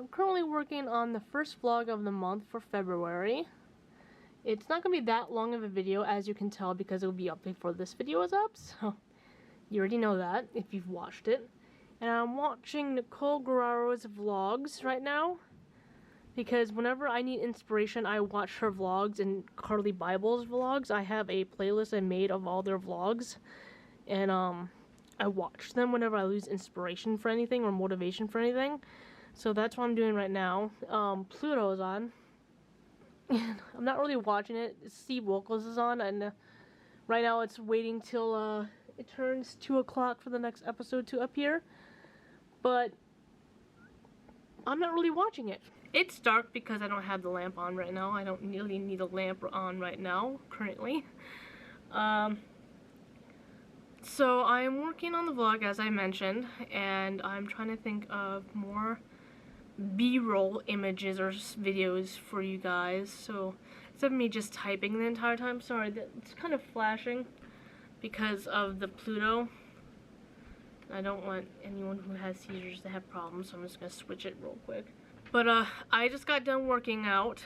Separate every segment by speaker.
Speaker 1: I'm currently working on the first vlog of the month for February. It's not going to be that long of a video, as you can tell, because it will be up before this video is up, so you already know that if you've watched it. And I'm watching Nicole Guerrero's vlogs right now, because whenever I need inspiration, I watch her vlogs and Carly Bible's vlogs. I have a playlist I made of all their vlogs, and I watch them whenever I lose inspiration for anything or motivation for anything. So that's what I'm doing right now. Pluto's on. And I'm not really watching it. Steve Wilkos is on, and right now it's waiting till it turns 2 o'clock for the next episode to appear. But I'm not really watching it. It's dark because I don't have the lamp on right now. I don't really need a lamp on right now, currently. So I'm working on the vlog, as I mentioned, and I'm trying to think of more B-roll images or videos for you guys. So instead of me just typing the entire time, sorry, it's kind of flashing because of the Pluto. I don't want anyone who has seizures to have problems, so I'm just gonna switch it real quick. But I just got done working out.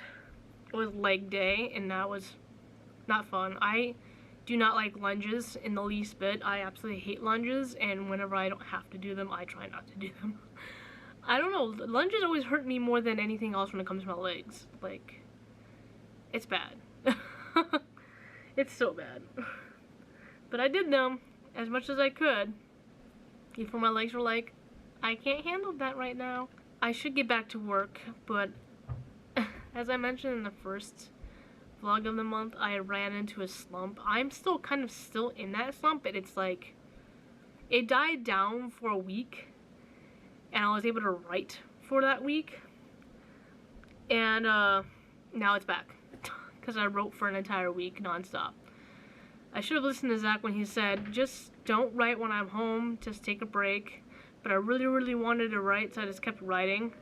Speaker 1: It was leg day, and that was not fun. I do not like lunges in the least bit. I absolutely hate lunges, and whenever I don't have to do them, I try not to do them. I don't know, lunges always hurt me more than anything else when it comes to my legs. Like, it's bad. It's so bad. But I did them as much as I could before my legs were like, I can't handle that right now. I should get back to work, but as I mentioned in the first vlog of the month, I ran into a slump. I'm still in that slump, but it's like, it died down for a week, and I was able to write for that week, and now it's back, because I wrote for an entire week non-stop. I should have listened to Zach when he said, just don't write when I'm home, just take a break, but I really wanted to write, so I just kept writing.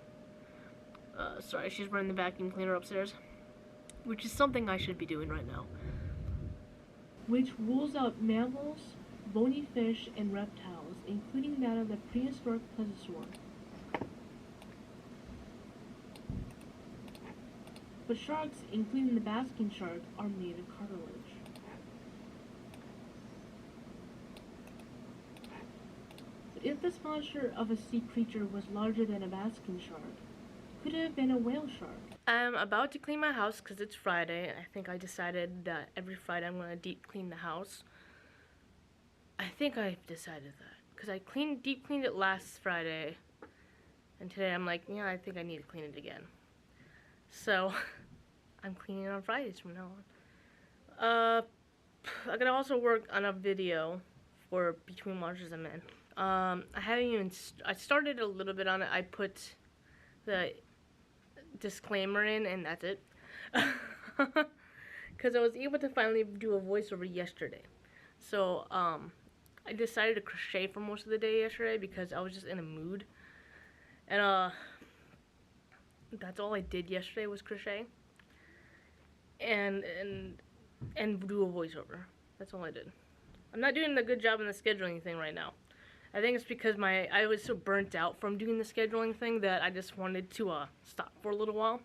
Speaker 1: Sorry, she's running the vacuum cleaner upstairs, which is something I should be doing right now. Which rules out mammals, bony fish, and reptiles, including that of the prehistoric plesiosaur. But sharks, including the basking shark, are made of cartilage. But if this monster of a sea creature was larger than a basking shark, could it have been a whale shark? I'm about to clean my house because it's Friday. I think I decided that every Friday I'm going to deep clean the house. I think I've decided that because I deep cleaned it last Friday, and today I'm like, yeah, I think I need to clean it again. So I'm cleaning it on Fridays from now on. I'm gonna also work on a video for Between Monsters and Men. I started a little bit on it. I put the disclaimer in, and that's it. Because I was able to finally do a voiceover yesterday. So I decided to crochet for most of the day yesterday because I was just in a mood, and that's all I did yesterday was crochet and do a voiceover. That's all I did. I'm not doing a good job in the scheduling thing right now. I think it's because I was so burnt out from doing the scheduling thing that I just wanted to stop for a little while.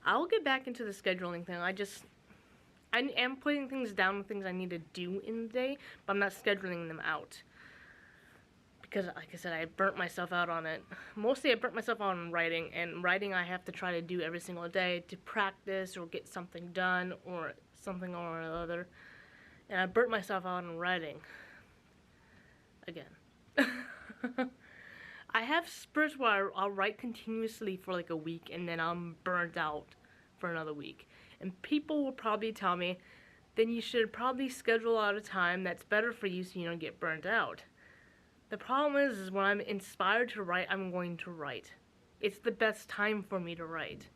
Speaker 1: I'll get back into the scheduling thing. I am putting things down with things I need to do in the day, but I'm not scheduling them out. Because, like I said, I burnt myself out on it. Mostly I burnt myself out on writing, and writing I have to try to do every single day to practice or get something done or something or another. And I burnt myself out on writing. Again. I have spurts where I'll write continuously for like a week and then I'm burnt out for another week. And people will probably tell me, then you should probably schedule out a time that's better for you so you don't get burnt out. The problem is when I'm inspired to write, I'm going to write. It's the best time for me to write.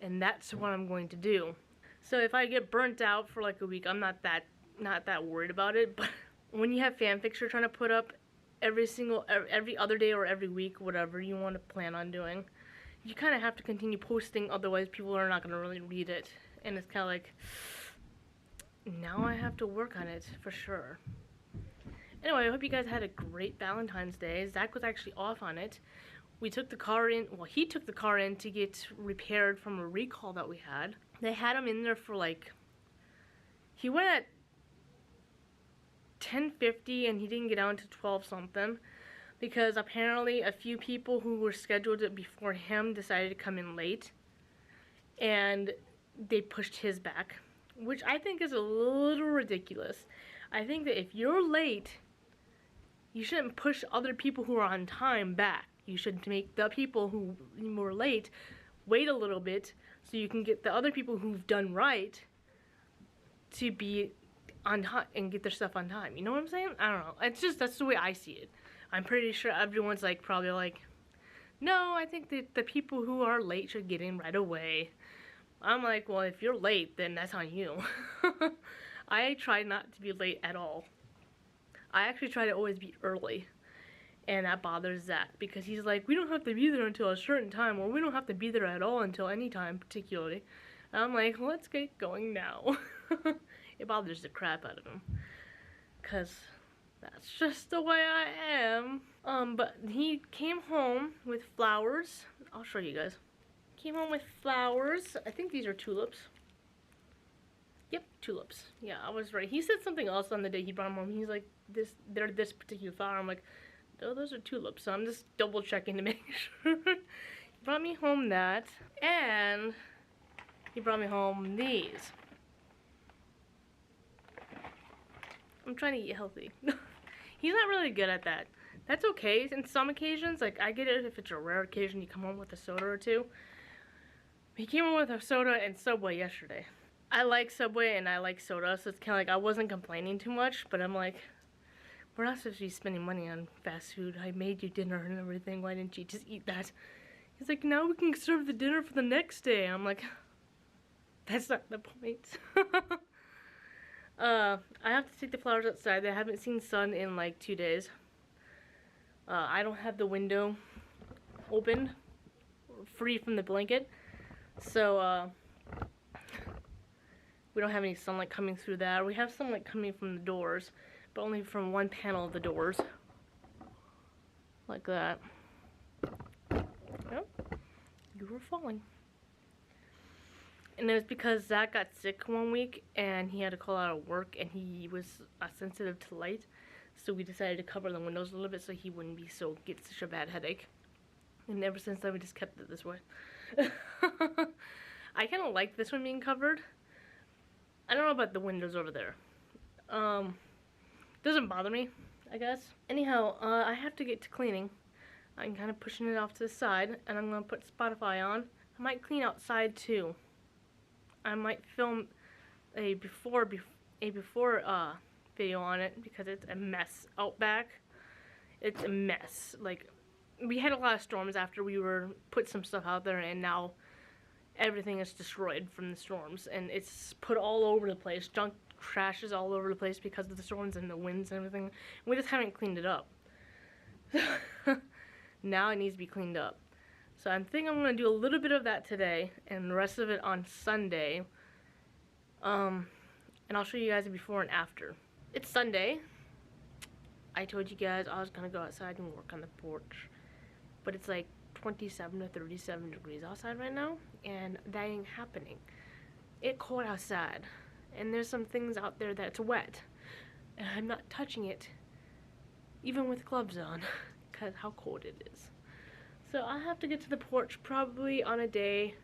Speaker 1: And that's what I'm going to do. So if I get burnt out for like a week, I'm not that worried about it. But when you have fanfics you're trying to put up every other day or every week, whatever you want to plan on doing, you kind of have to continue posting, otherwise people are not going to really read it. And it's kind of like, now I have to work on it for sure. Anyway, I hope you guys had a great Valentine's Day. Zach was actually off on it, we took the car in, well, he took the car in to get repaired from a recall that we had. They had him in there for like, he went at 10:50 and he didn't get out until 12 something. Because apparently a few people who were scheduled before him decided to come in late. And they pushed his back. Which I think is a little ridiculous. I think that if you're late, you shouldn't push other people who are on time back. You should make the people who were late wait a little bit so you can get the other people who've done right to be on time and get their stuff on time. You know what I'm saying? I don't know. It's just, that's the way I see it. I'm pretty sure everyone's like, probably like, no, I think that the people who are late should get in right away. I'm like, well, if you're late, then that's on you. I try not to be late at all. I actually try to always be early. And that bothers Zach because he's like, we don't have to be there until a certain time, or we don't have to be there at all until any time particularly. And I'm like, let's get going now. It bothers the crap out of him. Because that's just the way I am. But he came home with flowers. I'll show you guys. Came home with flowers. I think these are tulips. Yep, tulips. Yeah, I was right. He said something else on the day he brought them home. He's like, they're this particular flower. I'm like, no, those are tulips. So I'm just double checking to make sure. He brought me home that. And he brought me home these. I'm trying to eat healthy. He's not really good at that. That's okay in some occasions. Like, I get it if it's a rare occasion you come home with a soda or two. He came home with a soda and Subway yesterday. I like Subway and I like soda, so it's kind of like I wasn't complaining too much, but I'm like, we're not supposed to be spending money on fast food. I made you dinner and everything. Why didn't you just eat that? He's like, now we can serve the dinner for the next day. I'm like, that's not the point. I have to take the flowers outside. I haven't seen sun in like 2 days. I don't have the window open, free from the blanket. So, we don't have any sunlight coming through that. We have sunlight coming from the doors, but only from one panel of the doors. Like that. Yep. You were falling. And it was because Zach got sick one week and he had to call out of work and he was sensitive to light. So we decided to cover the windows a little bit so he wouldn't get such a bad headache. And ever since then we just kept it this way. I kind of like this one being covered. I don't know about the windows over there. Doesn't bother me, I guess. Anyhow, I have to get to cleaning. I'm kind of pushing it off to the side and I'm going to put Spotify on. I might clean outside too. I might film a before video on it because it's a mess out back. It's a mess. Like, we had a lot of storms after we put some stuff out there, and now everything is destroyed from the storms, and it's put all over the place. Junk crashes all over the place because of the storms and the winds and everything. We just haven't cleaned it up. Now it needs to be cleaned up. So I think I'm going to do a little bit of that today and the rest of it on Sunday. And I'll show you guys a before and after. It's Sunday. I told you guys I was going to go outside and work on the porch. But it's like 27 to 37 degrees outside right now. And that ain't happening. It's cold outside. And there's some things out there that's wet. And I'm not touching it. Even with gloves on. Because how cold it is. So I have to get to the porch probably on a day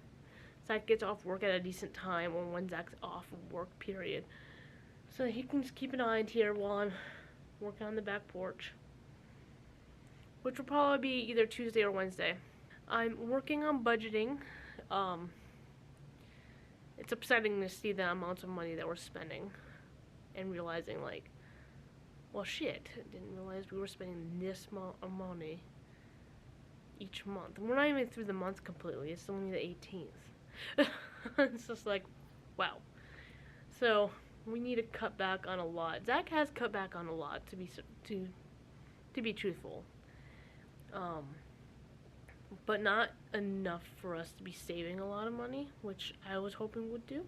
Speaker 1: Zach gets off work at a decent time, or when Zach's off of work, period. So he can just keep an eye out here while I'm working on the back porch. Which will probably be either Tuesday or Wednesday. I'm working on budgeting. It's upsetting to see the amounts of money that we're spending. And realizing like, well shit, I didn't realize we were spending this amount of money each month. And we're not even through the month completely. It's only the 18th. It's just like, wow. So we need to cut back on a lot. Zach has cut back on a lot, to be truthful. But not enough for us to be saving a lot of money, which I was hoping would do.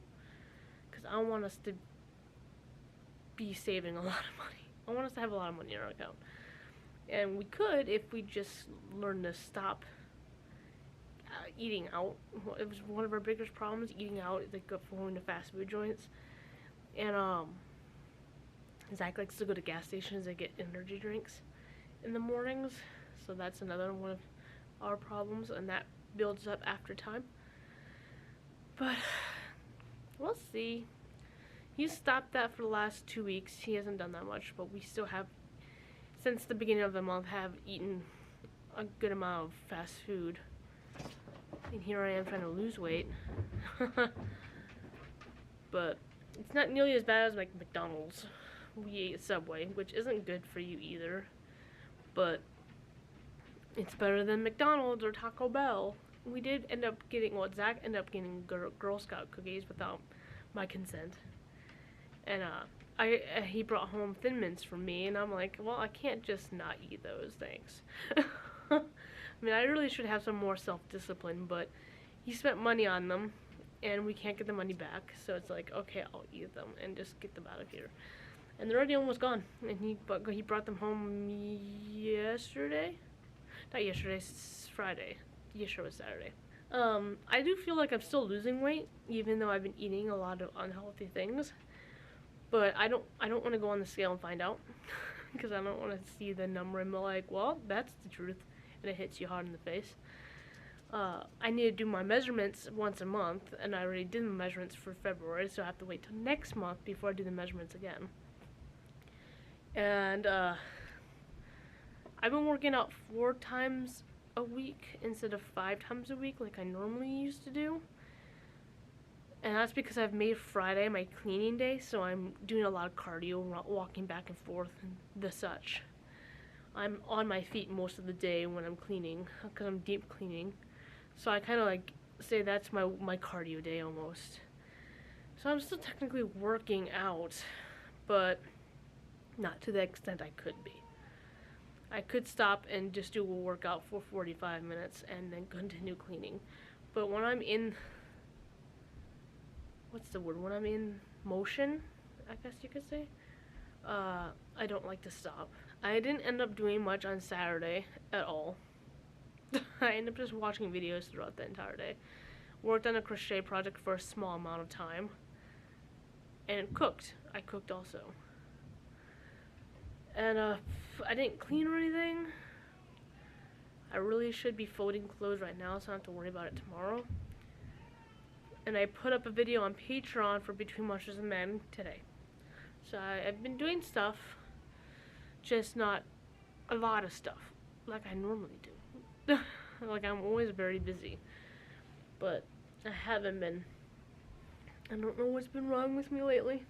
Speaker 1: Because I want us to be saving a lot of money. I want us to have a lot of money in our account. And we could if we just learn to stop eating out. It was one of our biggest problems, eating out, like going to fast food joints. And Zach likes to go to gas stations and get energy drinks in the mornings, so that's another one of our problems, and that builds up after time. But we'll see. He's stopped that for the last 2 weeks. He hasn't done that much, but we still have, since the beginning of the month, have eaten a good amount of fast food. And here I am trying to lose weight. But it's not nearly as bad as like McDonald's. We ate Subway, which isn't good for you either. But it's better than McDonald's or Taco Bell. We did end up getting, well, Zach ended up getting Girl Scout cookies without my consent. And he brought home Thin Mints for me, and I'm like, well, I can't just not eat those, thanks. I mean, I really should have some more self-discipline, but he spent money on them, and we can't get the money back, so it's like, okay, I'll eat them and just get them out of here. And they're already almost gone, and he brought them home yesterday? Not yesterday, Friday. Yesterday was Saturday. I do feel like I'm still losing weight, even though I've been eating a lot of unhealthy things. But I don't want to go on the scale and find out, because I don't want to see the number and be like, well, that's the truth, and it hits you hard in the face. I need to do my measurements once a month, and I already did the measurements for February, so I have to wait till next month before I do the measurements again. And I've been working out 4 times a week instead of 5 times a week like I normally used to do. And that's because I've made Friday my cleaning day, so I'm doing a lot of cardio, walking back and forth and the such. I'm on my feet most of the day when I'm cleaning, because I'm deep cleaning. So I kind of like say that's my cardio day almost. So I'm still technically working out, but not to the extent I could be. I could stop and just do a workout for 45 minutes and then continue cleaning. But when I'm in, what's the word? When I'm in motion, I guess you could say, I don't like to stop. I didn't end up doing much on Saturday at all. I ended up just watching videos throughout the entire day. Worked on a crochet project for a small amount of time. And cooked. I cooked also. And I didn't clean or anything. I really should be folding clothes right now, so I don't have to worry about it tomorrow. And I put up a video on Patreon for Between Monsters and Men today. So I've been doing stuff, just not a lot of stuff, like I normally do. Like, I'm always very busy. But I haven't been. I don't know what's been wrong with me lately.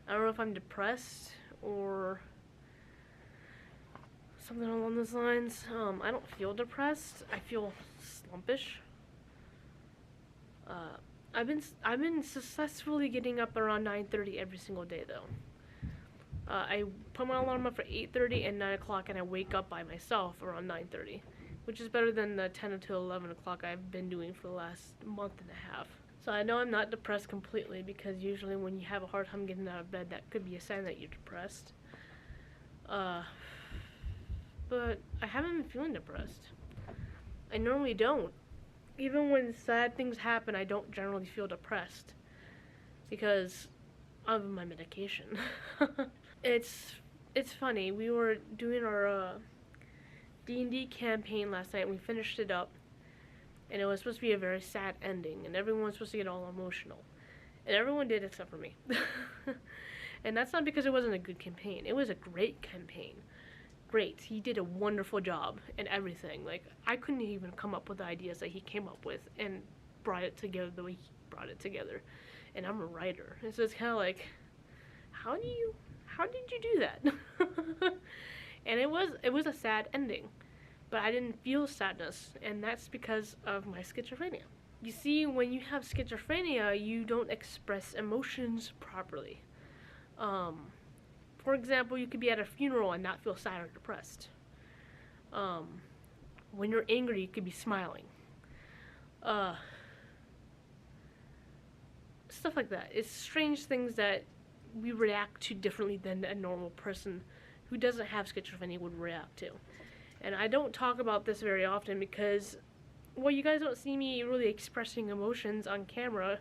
Speaker 1: I don't know if I'm depressed or something along those lines. I don't feel depressed. I feel slumpish. I've been successfully getting up around 9:30 every single day though. I put my alarm up for 8:30 and 9 o'clock, and I wake up by myself around 9:30, which is better than the 10 until 11 o'clock I've been doing for the last month and a half. So I know I'm not depressed completely, because usually when you have a hard time getting out of bed, that could be a sign that you're depressed. But I haven't been feeling depressed. I normally don't. Even when sad things happen, I don't generally feel depressed because of my medication. It's funny. We were doing our D&D campaign last night, and we finished it up, and it was supposed to be a very sad ending, and everyone was supposed to get all emotional, and everyone did except for me. And that's not because it wasn't a good campaign. It was a great campaign. Great. He did a wonderful job and everything. Like, I couldn't even come up with the ideas that he came up with and brought it together the way he brought it together. And I'm a writer. And so it's kind of like, how did you do that? And it was a sad ending. But I didn't feel sadness, and that's because of my schizophrenia. You see, when you have schizophrenia, you don't express emotions properly. For example, you could be at a funeral and not feel sad or depressed. When you're angry, you could be smiling. Stuff like that. It's strange things that we react to differently than a normal person who doesn't have schizophrenia would react to. And I don't talk about this very often because well, you guys don't see me really expressing emotions on camera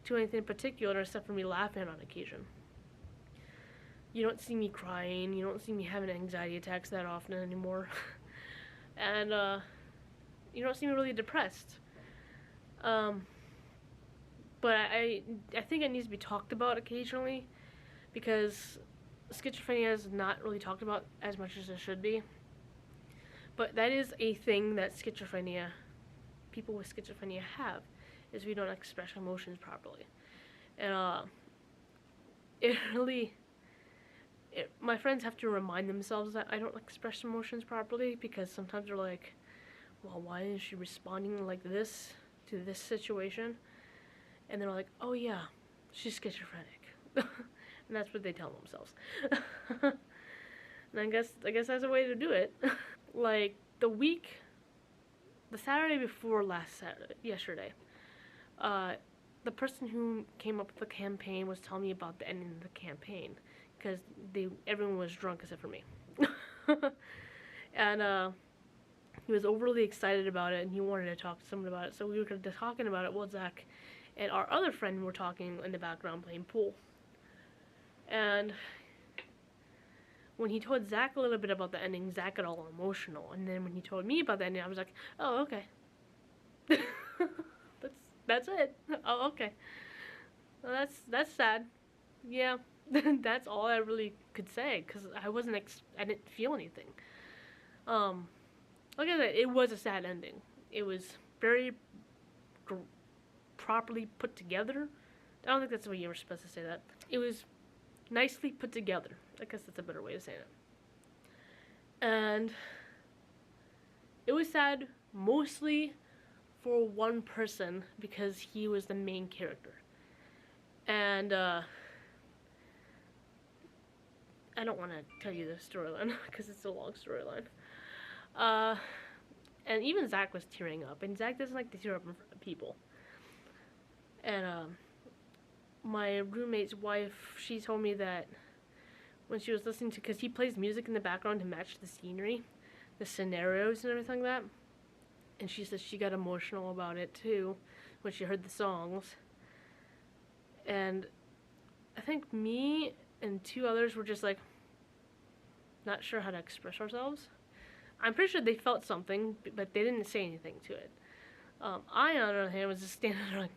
Speaker 1: to anything in particular except for me laughing on occasion. You don't see me crying, you don't see me having anxiety attacks that often anymore. And you don't see me really depressed. But I think it needs to be talked about occasionally, because schizophrenia is not really talked about as much as it should be. But that is a thing that people with schizophrenia have, is we don't express emotions properly. And my friends have to remind themselves that I don't express emotions properly, because sometimes they're like, well, why is she responding like this to this situation? And they're like, oh yeah, she's schizophrenic. And that's what they tell themselves. And I guess that's a way to do it. Like the Saturday before yesterday, the person who came up with the campaign was telling me about the ending of the campaign, because everyone was drunk except for me. And he was overly excited about it, and he wanted to talk to someone about it. So we were talking about it. Well, Zach and our other friend were talking in the background playing pool. And when he told Zach a little bit about the ending, Zach got all emotional. And then when he told me about the ending, I was like, oh, okay. that's it. Oh, okay. Well, that's sad. Yeah. That's all I really could say, because I didn't feel anything. Like I said, it was a sad ending. It was very properly put together. I don't think that's the way you were supposed to say that. It was nicely put together. I guess that's a better way of saying it. And it was sad mostly for one person, because he was the main character. And I don't want to tell you the storyline because it's a long storyline. And even Zach was tearing up, and Zach doesn't like to tear up in front of people. And my roommate's wife, she told me that when she was listening to, because he plays music in the background to match the scenery, the scenarios and everything like that, and she said she got emotional about it too when she heard the songs. And I think me and two others were just like not sure how to express ourselves. I'm pretty sure they felt something, but they didn't say anything to it. I, on the other hand, was just standing there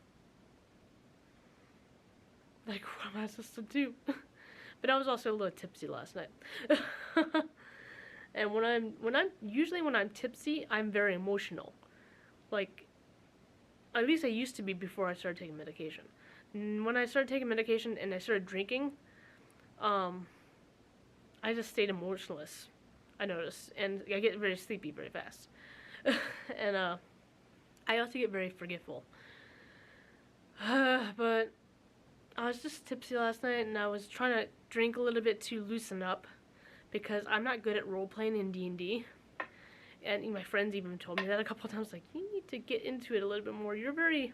Speaker 1: like, what am I supposed to do? But I was also a little tipsy last night. And when I'm tipsy, I'm very emotional. Like, at least I used to be before I started taking medication. When I started taking medication and I started drinking, I just stayed emotionless, I noticed, and I get very sleepy very fast. And I also get very forgetful. But I was just tipsy last night, and I was trying to drink a little bit to loosen up, because I'm not good at role-playing in D&D. And my friends even told me that a couple of times, like, you need to get into it a little bit more. You're very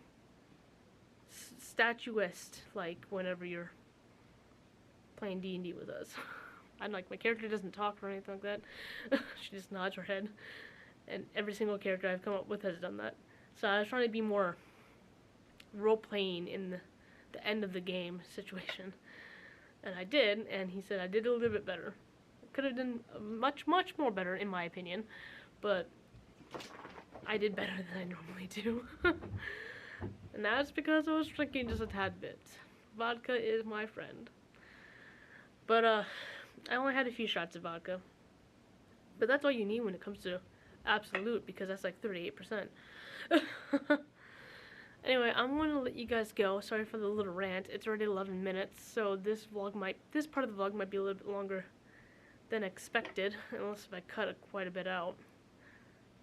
Speaker 1: statuist, like, whenever you're playing D&D with us. I'm like, my character doesn't talk or anything like that. She just nods her head. And every single character I've come up with has done that. So I was trying to be more role-playing in the end of the game situation. And I did, and he said I did a little bit better. Could have done much, much more better, in my opinion. But I did better than I normally do. And that's because I was drinking just a tad bit. Vodka is my friend. But I only had a few shots of vodka. But that's all you need when it comes to Absolute, because that's like 38%. Anyway, I'm going to let you guys go. Sorry for the little rant. It's already 11 minutes, so this part of the vlog might be a little bit longer than expected, unless if I cut it quite a bit out.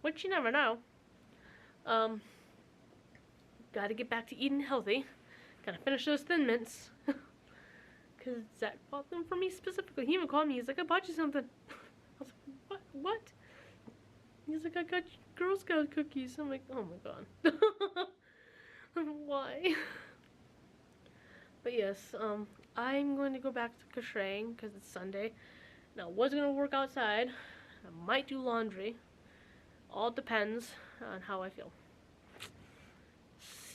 Speaker 1: Which you never know. Gotta get back to eating healthy. Gotta finish those Thin Mints. Because Zach bought them for me specifically. He even called me. He's like, I bought you something. I was like, what? He's like, I got you Girl Scout cookies. I'm like, oh my god. Why? But yes, I'm going to go back to crocheting because it's Sunday. Now, I was going to work outside. I might do laundry. All depends on how I feel.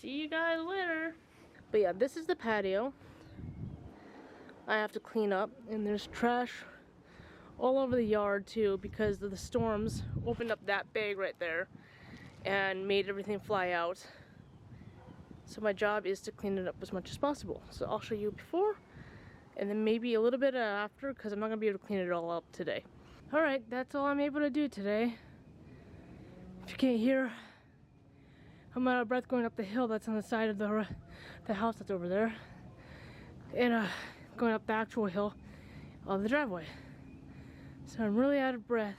Speaker 1: see you guys later. But yeah, this is the patio. I have to clean up, and there's trash all over the yard too because the storms opened up that bag right there and made everything fly out. So my job is to clean it up as much as possible. So I'll show you before and then maybe a little bit after because I'm not gonna be able to clean it all up today. Alright, that's all I'm able to do today. If you can't hear, I'm out of breath going up the hill that's on the side of the house that's over there. And going up the actual hill of the driveway. So I'm really out of breath.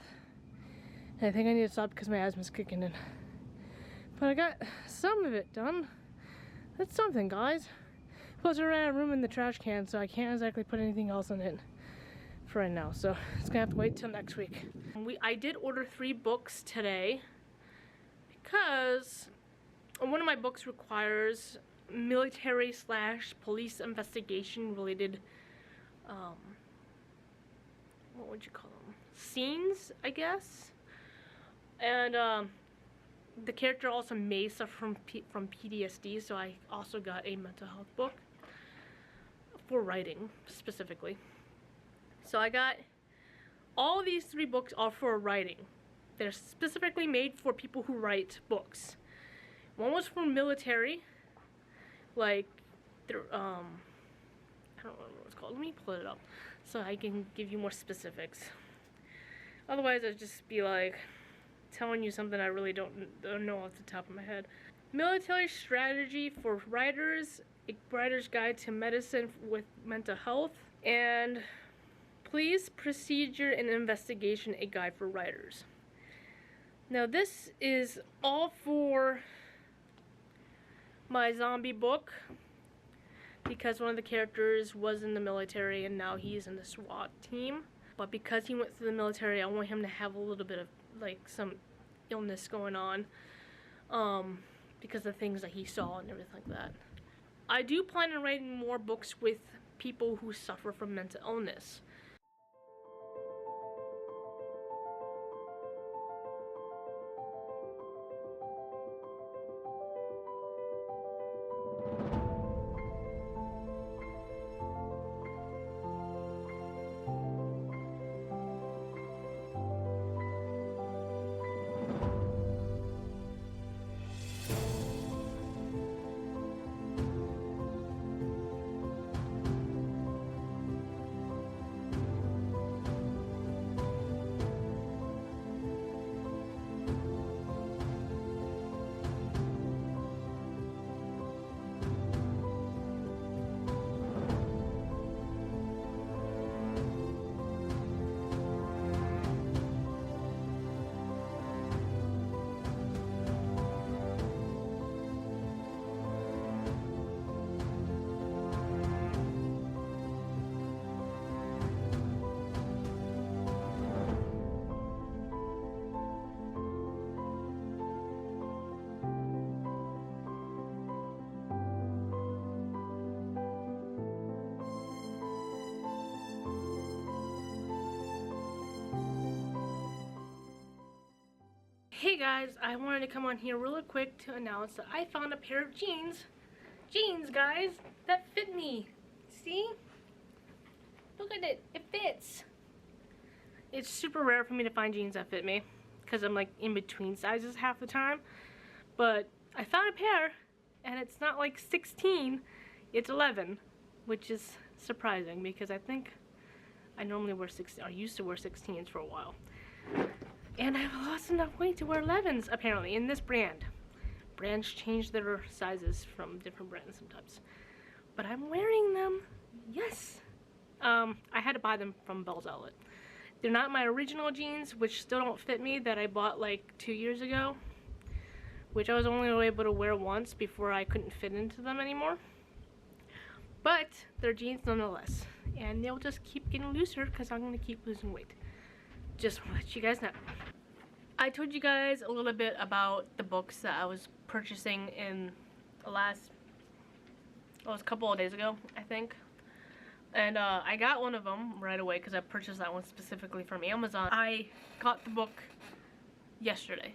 Speaker 1: And I think I need to stop because my asthma's kicking in. But I got some of it done. That's something, guys. Plus I ran out of room in the trash can, so I can't exactly put anything else in it for right now. So it's gonna have to wait till next week. I did order 3 books today because one of my books requires military/police investigation related what would you call them? Scenes, I guess. And the character also may suffer from PTSD, so I also got a mental health book for writing specifically. So I got all of these 3 books are for writing. They're specifically made for people who write books. One was for military, like I don't remember what it's called. Let me pull it up so I can give you more specifics. Otherwise, I'd just be like telling you something I really don't know off the top of my head. Military strategy for writers, a writer's guide to medicine with mental health, and police procedure and investigation, a guide for writers. Now this is all for my zombie book because one of the characters was in the military and now he's in the SWAT team. But because he went through the military, I want him to have a little bit of like some illness going on because of things that he saw and everything like that. I do plan on writing more books with people who suffer from mental illness. Hey guys, I wanted to come on here really quick to announce that I found a pair of jeans, guys, that fit me. See? Look at it, it fits. It's super rare for me to find jeans that fit me because I'm like in between sizes half the time. But I found a pair and it's not like 16, it's 11, which is surprising because I think I normally wear 16, I used to wear 16s for a while. And I've lost enough weight to wear 11s, apparently, in this brand. Brands change their sizes from different brands sometimes. But I'm wearing them, yes. I had to buy them from Bell's Outlet. They're not my original jeans, which still don't fit me, that I bought like 2 years ago. Which I was only able to wear once before I couldn't fit into them anymore. But they're jeans nonetheless. And they'll just keep getting looser because I'm going to keep losing weight. Just want to let you guys know. I told you guys a little bit about the books that I was purchasing in the last, it was a couple of days ago, I think. And I got one of them right away because I purchased that one specifically from Amazon. I got the book yesterday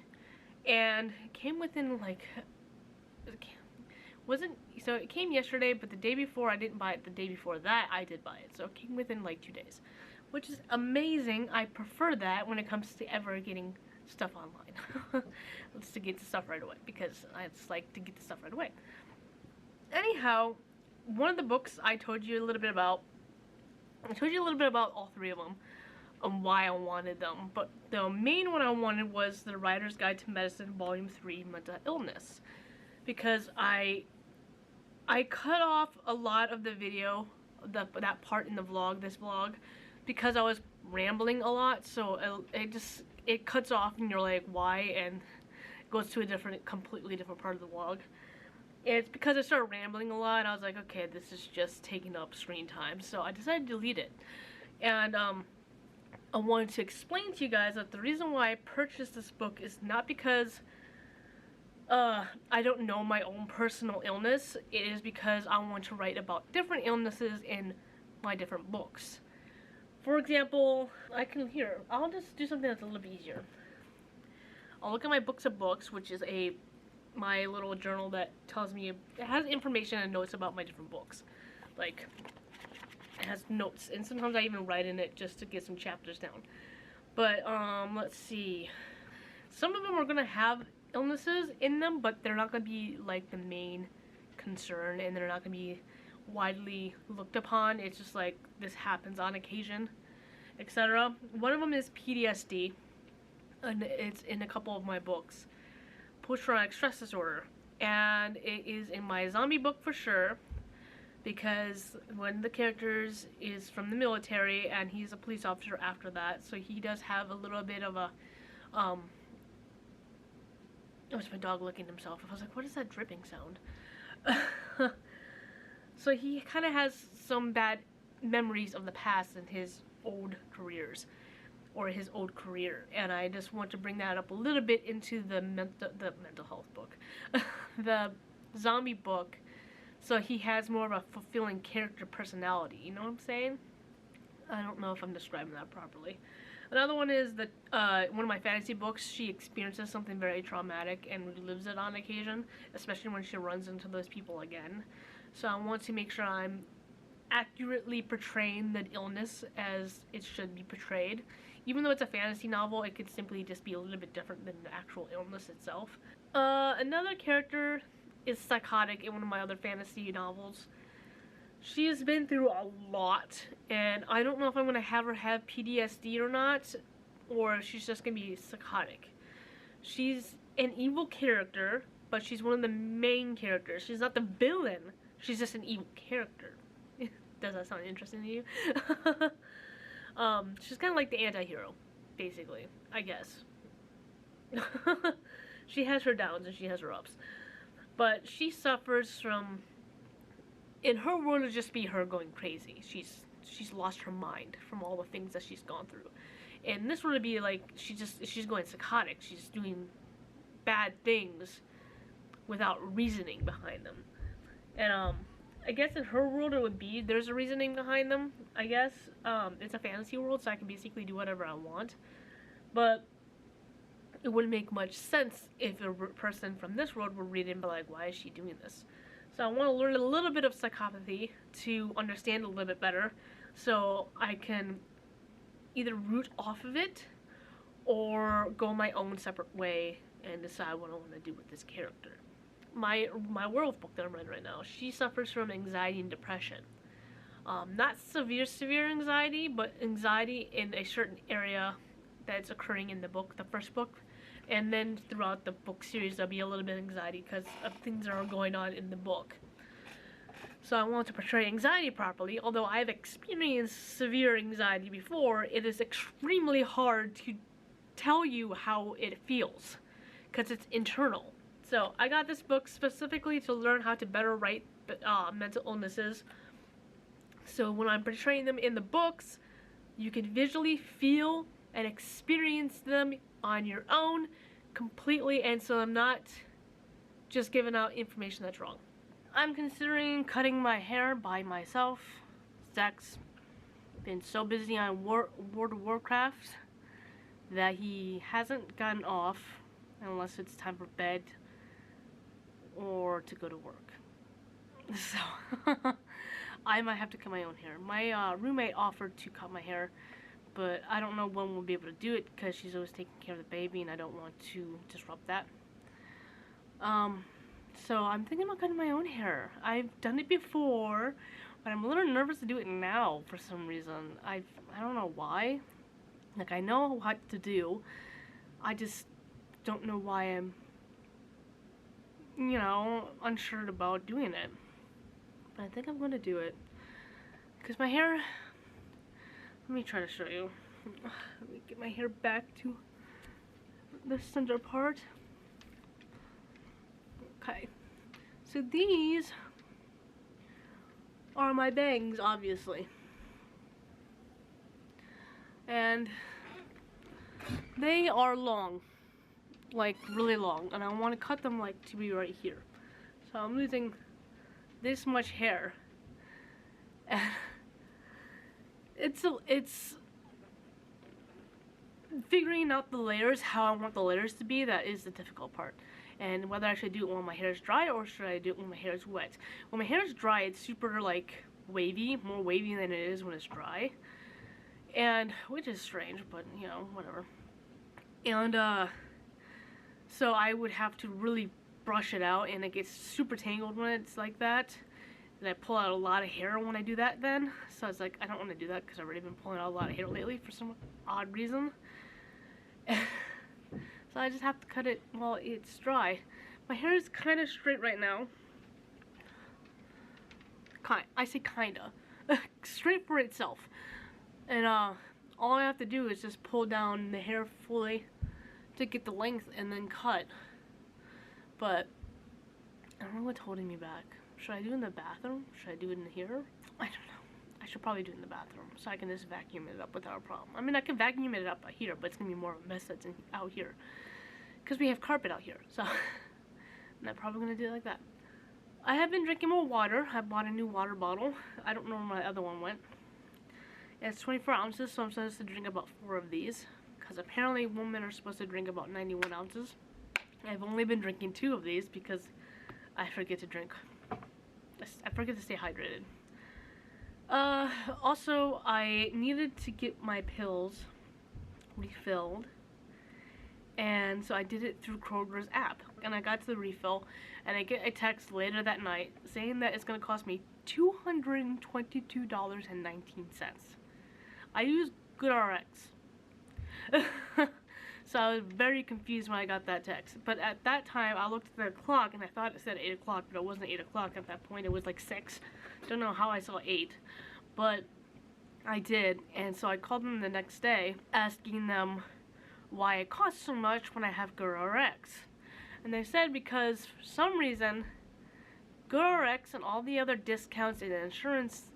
Speaker 1: and it came within like, So it came yesterday, but the day before I didn't buy it. The day before that I did buy it. So it came within like 2 days, which is amazing. I prefer that when it comes to ever getting stuff online. Let's to get the stuff right away, because I just like to get the stuff right away. Anyhow, one of the books I told you a little bit about. I told you a little bit about all 3 of them and why I wanted them, but the main one I wanted was The Writer's Guide to Medicine Volume 3, Mental Illness, because I cut off a lot of the video, that part in the vlog, this vlog, because I was rambling a lot, so it cuts off and you're like, why? And it goes to a completely different part of the vlog. It's because I started rambling a lot, and I was like, okay, this is just taking up screen time, so I decided to delete it. And I wanted to explain to you guys that the reason why I purchased this book is not because I don't know my own personal illness. It is because I want to write about different illnesses in my different books. For example, I'll just do something that's a little bit easier. I'll look at my books of books, which is my little journal that tells me, it has information and notes about my different books. Like, it has notes, and sometimes I even write in it just to get some chapters down. But, let's see. Some of them are gonna have illnesses in them, but they're not gonna be, like, the main concern, and they're not gonna be widely looked upon. It's just like, this happens on occasion, etc. One of them is PTSD, and it's in a couple of my books. Post-traumatic stress disorder, and it is in my zombie book for sure, because one of the characters is from the military and he's a police officer after that, so he does have a little bit of a oh, it's my dog licking himself. I was like, what is that dripping sound? So he kind of has some bad memories of the past and his old careers, or his old career, and I just want to bring that up a little bit into the mental health book, the zombie book, so he has more of a fulfilling character personality. You know what I'm saying? I don't know if I'm describing that properly. Another one is that one of my fantasy books, she experiences something very traumatic and relives it on occasion, especially when she runs into those people again. So I want to make sure I'm accurately portraying the illness as it should be portrayed. Even though it's a fantasy novel, it could simply just be a little bit different than the actual illness itself. Another character is psychotic in one of my other fantasy novels. She has been through a lot, and I don't know if I'm going to have her have PTSD or not, or if she's just going to be psychotic. She's an evil character, but she's one of the main characters. She's not the villain, she's just an evil character. Does that sound interesting to you? She's kind of like the anti-hero, basically, I guess. She has her downs and she has her ups. But she suffers from, in her world, it'd just be her going crazy. She's lost her mind from all the things that she's gone through. And this would be like, she's going psychotic. She's doing bad things without reasoning behind them. And, I guess in her world it would be, there's a reasoning behind them, I guess. It's a fantasy world, so I can basically do whatever I want. But it wouldn't make much sense if a person from this world would read it and be like, why is she doing this? So I want to learn a little bit of psychopathy to understand a little bit better, so I can either root off of it or go my own separate way and decide what I want to do with this character. My werewolf book that I'm writing right now, she suffers from anxiety and depression. Not severe anxiety, but anxiety in a certain area that's occurring in the book, the first book. And then throughout the book series, there'll be a little bit of anxiety because of things that are going on in the book. So I want to portray anxiety properly. Although I've experienced severe anxiety before, it is extremely hard to tell you how it feels because it's internal. So I got this book specifically to learn how to better write mental illnesses. So when I'm portraying them in the books, you can visually feel and experience them on your own completely, and so I'm not just giving out information that's wrong. I'm considering cutting my hair by myself. Zach's been so busy on World of Warcraft that he hasn't gotten off unless it's time for bed or to go to work. So I might have to cut my own hair. My roommate offered to cut my hair, but I don't know when we'll be able to do it because she's always taking care of the baby and I don't want to disrupt that. So I'm thinking about cutting my own hair. I've done it before, but I'm a little nervous to do it now for some reason. I don't know why. Like, I know what to do. I just don't know why I'm, you know, unsure about doing it. But I think I'm going to do it. Because my hair, let me try to show you. Let me get my hair back to the center part. Okay. So these are my bangs, obviously. And they are long. Like, really long. And I want to cut them, like, to be right here. So I'm losing this much hair. And it's figuring out the layers, how I want the layers to be, that is the difficult part. And whether I should do it when my hair is dry or should I do it when my hair is wet. When my hair is dry, it's super, like, wavy, more wavy than it is when it's dry. And, which is strange, but, you know, whatever. And, so I would have to really brush it out, and it gets super tangled when it's like that. And I pull out a lot of hair when I do that then. So I was like, I don't want to do that because I've already been pulling out a lot of hair lately for some odd reason. So I just have to cut it while it's dry. My hair is kind of straight right now. I say kinda. Straight for itself. And all I have to do is just pull down the hair fully to get the length and then cut. But I don't know what's holding me back. Should I do it in the bathroom? Should I do it in here? I don't know. I should probably do it in the bathroom so I can just vacuum it up without a problem. I mean, I can vacuum it up here, but it's gonna be more of a mess that's out here because we have carpet out here. So I'm probably gonna do it like that. I have been drinking more water. I bought a new water bottle. I don't know where my other one went. It's 24 ounces, so I'm supposed to drink about 4 of these because apparently women are supposed to drink about 91 ounces. I've only been drinking 2 of these because I forget to drink. I forget to stay hydrated. Also, I needed to get my pills refilled, and so I did it through Kroger's app, and I got to the refill, and I get a text later that night saying that it's going to cost me $222.19. I used GoodRx. So I was very confused when I got that text. But at that time, I looked at the clock and I thought it said 8 o'clock, but it wasn't 8 o'clock at that point. It was like 6. Don't know how I saw 8, but I did. And so I called them the next day asking them why it costs so much when I have GoodRx. And they said because for some reason, GoodRx and all the other discounts and insurance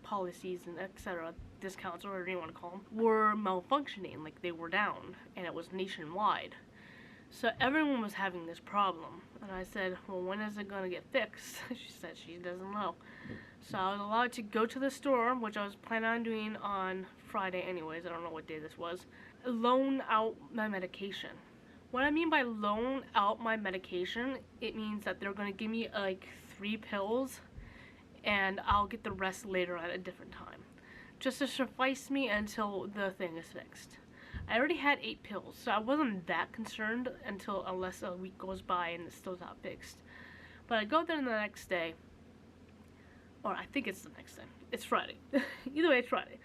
Speaker 1: policies and etc. discounts, or whatever you want to call them, were malfunctioning, like they were down, and it was nationwide. So everyone was having this problem, and I said, well, when is it gonna get fixed? She said she doesn't know. So I was allowed to go to the store, which I was planning on doing on Friday anyways, I don't know what day this was, loan out my medication. What I mean by loan out my medication, it means that they're gonna give me like 3 pills and I'll get the rest later at a different time, just to suffice me until the thing is fixed. I already had 8 pills, so I wasn't that concerned unless a week goes by and it's still not fixed. But I go there the next day, or I think it's the next day. It's Friday. Either way, it's Friday.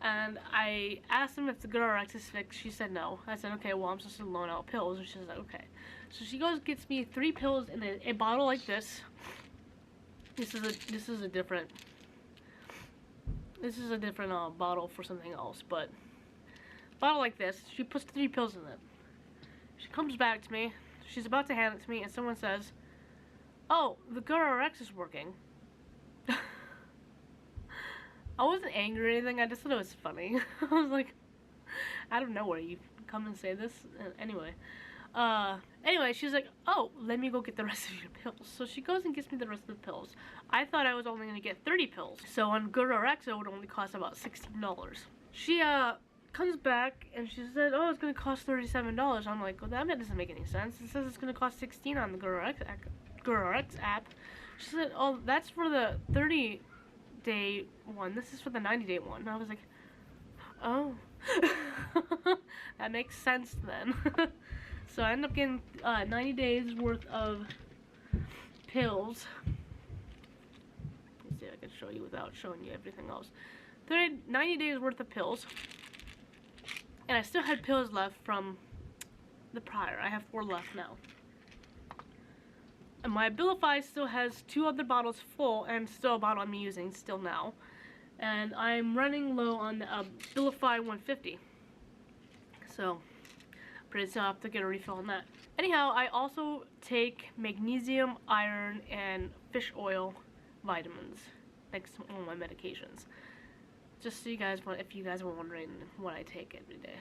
Speaker 1: And I asked them if the GoodRx is fixed. She said no. I said, okay, well, I'm supposed to loan out pills. And she said, okay. So she goes, gets me 3 pills in a bottle like this. This is a different bottle for something else, but bottle like this. She puts 3 pills in it. She comes back to me. She's about to hand it to me, and someone says, "Oh, the GoodRx is working." I wasn't angry or anything. I just thought it was funny. I was like, out of nowhere, you come and say this. Anyway, she's like, "Oh, let me go get the rest of your pills." So she goes and gets me the rest of the pills. I thought I was only going to get 30 pills. So on GoodRx, it would only cost about $16. She, comes back and she said, "Oh, it's going to cost $37. I'm like, well, that doesn't make any sense. It says it's going to cost $16 on the GoodRx GoodRx app. She said, oh, that's for the 30-day one. This is for the 90-day one. And I was like, oh. That makes sense then. So I ended up getting 90 days worth of pills. Let's see if I can show you without showing you everything else. 90 days worth of pills. And I still had pills left from the prior. I have 4 left now. And my Abilify still has 2 other bottles full, and still a bottle I'm using still now. And I'm running low on the Abilify 150. So, pretty soon I'll have to get a refill on that. Anyhow, I also take magnesium, iron, and fish oil vitamins next to all my medications. Just so you guys, if you guys were wondering what I take every day.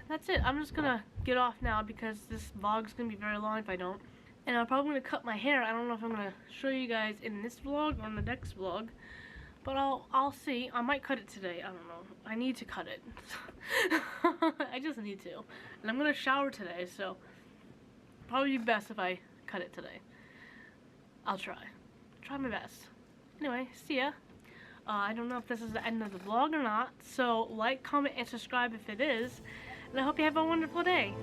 Speaker 1: That's it. I'm just gonna get off now because this vlog's gonna be very long if I don't. And I'm probably gonna cut my hair. I don't know if I'm gonna show you guys in this vlog or in the next vlog. But I'll see. I might cut it today. I don't know. I need to cut it. I just need to. And I'm gonna shower today, so probably be best if I cut it today. I'll try. Try my best. Anyway, see ya. I don't know if this is the end of the vlog or not, so like, comment, and subscribe if it is. And I hope you have a wonderful day.